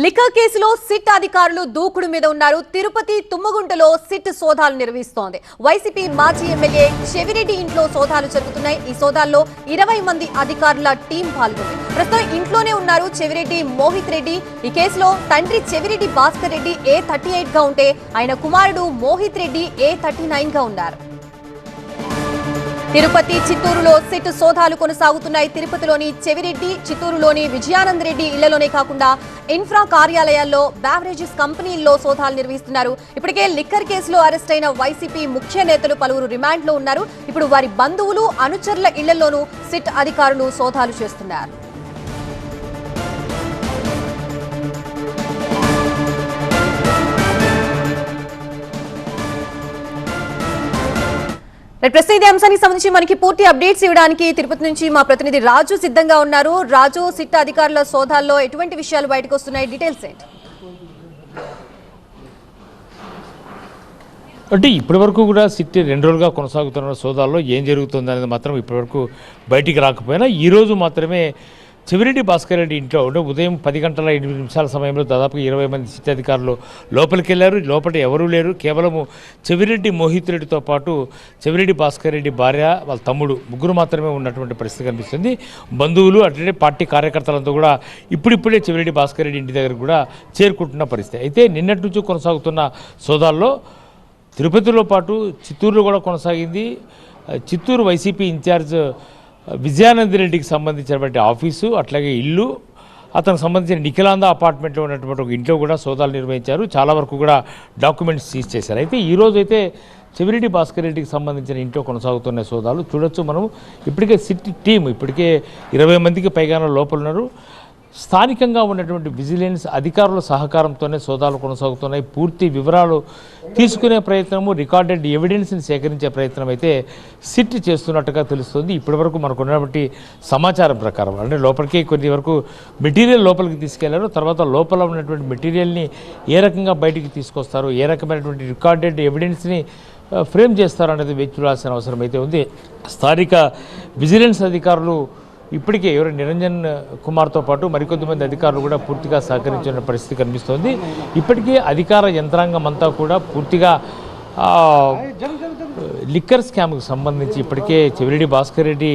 Liquor కేసులో SIT అధికారులు దూకుడు మీద ఉన్నారు. తిరుపతి తుమ్మగుంటలో సిట్ సోదాలు నిర్వహిస్తోంది. వైసీపీ మాజీ ఎమ్మెల్యే చెవిరెడ్డి ఇంట్లో సోదాలు జరుగుతున్నాయి. ఈ సోదాల్లో 20 మంది అధికారుల టీం పాల్గొంది. ప్రస్తుతం ఇంట్లోనే ఉన్నారు చెవిరెడ్డి మోహిత్ రెడ్డి. ఈ కేసులో తండ్రి చెవిరెడ్డి భాస్కర్ రెడ్డి A38 గా ఉంటే ఆయన కుమారుడు మోహిత్ రెడ్డి A39 గా ఉన్నారు. తిరుపతి చిత్తూరులో సిట్ సోదాలు కొనసాగుతున్నాయి. తిరుపతిలోని చెవిరెడ్డి, చిత్తూరులోని విజయానంద్ రెడ్డి ఇళ్లలోనే కాకుండా ఇన్ఫ్రా కార్యాలయాల్లో, బ్యావరేజెస్ కంపెనీల్లో సోదాలు నిర్వహిస్తున్నారు. ఇప్పటికే లిక్కర్ కేసులో అరెస్ట్ అయిన వైసీపీ ముఖ్య నేతలు పలువురు రిమాండ్లో ఉన్నారు. ఇప్పుడు వారి బంధువులు, అనుచరుల ఇళ్లలోనూ సిట్ అధికారులు సోదాలు చేస్తున్నారు. ప్రస్తుతం ఇదే అంశానికి సంబంధించి మనకి పూర్తి అప్డేట్స్ ఇవ్వడానికి తిరుపతి నుంచి మా ప్రతినిధి రాజు సిద్ధంగా ఉన్నారు. రాజు, సిట్ అధికారుల సోదాల్లో ఎటువంటి విషయాలు బయటకు వస్తున్నాయి? డీటెయిల్స్ ఏంటి? అంటే ఇప్పటివరకు కూడా సిట్ 2 రోజులుగా కొనసాగుతున్న సోదాల్లో ఏం జరుగుతుంది అనేది మాత్రం ఇప్పటివరకు బయటికి రాకపోయినా ఈరోజు మాత్రమే చెవిరెడ్డి భాస్కర్ రెడ్డి ఇంట్లో అంటే ఉదయం 10 గంటల 8 నిమిషాల సమయంలో దాదాపుగా 20 మంది సిట్ అధికారులు లోపలికి వెళ్ళారు. లోపల ఎవరూ లేరు. కేవలము చెవిరెడ్డి మోహిత్ రెడ్డితో పాటు చెవిరెడ్డి భాస్కర్ రెడ్డి భార్య, వాళ్ళ తమ్ముడు, ముగ్గురు మాత్రమే ఉన్నటువంటి పరిస్థితి కనిపిస్తుంది. బంధువులు అట్లనే పార్టీ కార్యకర్తలంతా కూడా ఇప్పుడిప్పుడే చెవిరెడ్డి భాస్కర్ రెడ్డి ఇంటి దగ్గర కూడా చేరుకుంటున్న పరిస్థితి. అయితే నిన్నటి నుంచి కొనసాగుతున్న సోదాల్లో తిరుపతిలో పాటు చిత్తూరులో కూడా కొనసాగింది. చిత్తూరు వైసీపీ ఇన్ఛార్జ్ విజయానంద్ రెడ్డికి సంబంధించినటువంటి ఆఫీసు, అట్లాగే ఇల్లు, అతనికి సంబంధించిన నిఖిలాంద అపార్ట్మెంట్లో ఉన్నటువంటి ఒక ఇంట్లో కూడా సోదాలు నిర్వహించారు. చాలా వరకు కూడా డాక్యుమెంట్స్ సీజ్ చేశారు. అయితే ఈరోజు అయితే చెవిరెడ్డి భాస్కర్ రెడ్డికి సంబంధించిన ఇంట్లో కొనసాగుతున్న సోదాలు చూడొచ్చు మనం. ఇప్పటికే సిట్ టీం ఇప్పటికే 20 మందికి పైగా లోపల ఉన్నారు. స్థానికంగా ఉన్నటువంటి విజిలెన్స్ అధికారుల సహకారంతోనే సోదాలు కొనసాగుతున్నాయి. పూర్తి వివరాలు తీసుకునే ప్రయత్నము, రికార్డెడ్ ఎవిడెన్స్ని సేకరించే ప్రయత్నం అయితే సిట్ చేస్తున్నట్టుగా తెలుస్తుంది. ఇప్పటివరకు మనకు ఉన్నటువంటి సమాచారం ప్రకారం అంటే లోపలికి కొన్ని వరకు మెటీరియల్ లోపలికి తీసుకెళ్లారు. తర్వాత లోపల ఉన్నటువంటి మెటీరియల్ని ఏ రకంగా బయటికి తీసుకొస్తారు, ఏ రకమైనటువంటి రికార్డెడ్ ఎవిడెన్స్ని ఫ్రేమ్ చేస్తారనేది వేచి చూడాల్సిన అవసరం అయితే ఉంది. స్థానిక విజిలెన్స్ అధికారులు ఇప్పటికే ఎవరు నిరంజన్ కుమార్తో పాటు మరికొద్దిమంది అధికారులు కూడా పూర్తిగా సహకరించిన పరిస్థితి కనిపిస్తోంది. ఇప్పటికే అధికార యంత్రాంగం అంతా కూడా పూర్తిగా లిక్కర్ స్కామ్కి సంబంధించి ఇప్పటికే చెవిరెడ్డి భాస్కర్ రెడ్డి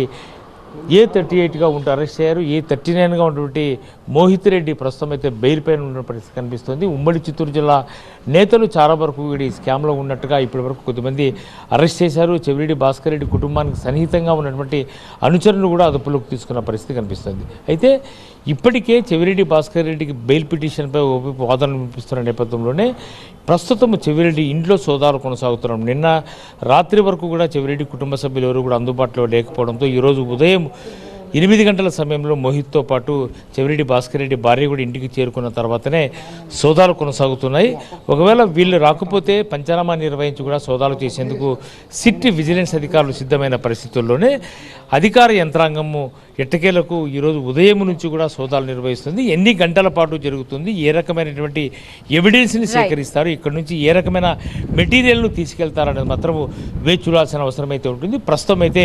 A38గా ఉంటూ అరెస్ట్ అయ్యారు. A39గా ఉన్నటువంటి మోహిత్ రెడ్డి ప్రస్తుతం అయితే బెయిల్ పైన ఉన్న పరిస్థితి కనిపిస్తుంది. ఉమ్మడి చిత్తూరు జిల్లా నేతలు చాలా వరకు ఈ స్కామ్లో ఉన్నట్టుగా ఇప్పటివరకు కొద్దిమంది అరెస్ట్ చేశారు. చెవిరెడ్డి భాస్కర్ రెడ్డి కుటుంబానికి సన్నిహితంగా ఉన్నటువంటి అనుచరులు కూడా అదుపులోకి తీసుకున్న పరిస్థితి కనిపిస్తుంది. అయితే ఇప్పటికే చెవిరెడ్డి భాస్కర్ రెడ్డికి బెయిల్ పిటిషన్పై వాదనలు వినిపిస్తున్న నేపథ్యంలోనే ప్రస్తుతం చెవిరెడ్డి ఇంట్లో సోదాలు కొనసాగుతున్నాం. నిన్న రాత్రి వరకు కూడా చెవిరెడ్డి కుటుంబ సభ్యులు ఎవరు కూడా అందుబాటులో లేకపోవడంతో ఈరోజు ఉదయం 8 గంటల సమయంలో మోహిత్తో పాటు చెవిరెడ్డి భాస్కర్ రెడ్డి భార్య కూడా ఇంటికి చేరుకున్న తర్వాతనే సోదాలు కొనసాగుతున్నాయి. ఒకవేళ వీళ్ళు రాకపోతే పంచనామా నిర్వహించి కూడా సోదాలు చేసేందుకు సిట్ విజిలెన్స్ అధికారులు సిద్ధమైన పరిస్థితుల్లోనే అధికార యంత్రాంగము ఎట్టకేలకు ఈరోజు ఉదయం నుంచి కూడా సోదాలు నిర్వహిస్తుంది. ఎన్ని గంటల పాటు జరుగుతుంది, ఏ రకమైనటువంటి ఎవిడెన్స్ని సేకరిస్తారు, ఇక్కడ నుంచి ఏ రకమైన మెటీరియల్ను తీసుకెళ్తారనేది మాత్రం వేచి చూడాల్సిన అవసరం అయితే ఉంటుంది. ప్రస్తుతం అయితే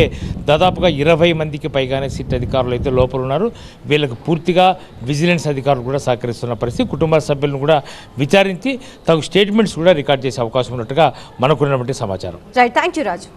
దాదాపుగా 20 మందికి పైగానే సిట్ అధికారులు అయితే లోపల ఉన్నారు. వీళ్ళకు పూర్తిగా విజిలెన్స్ అధికారులు కూడా సహకరిస్తున్న పరిస్థితి. కుటుంబ సభ్యులను కూడా విచారించి తగు స్టేట్మెంట్స్ కూడా రికార్డ్ చేసే అవకాశం ఉన్నట్టుగా మనకున్నటువంటి సమాచారం. Thank you Raju.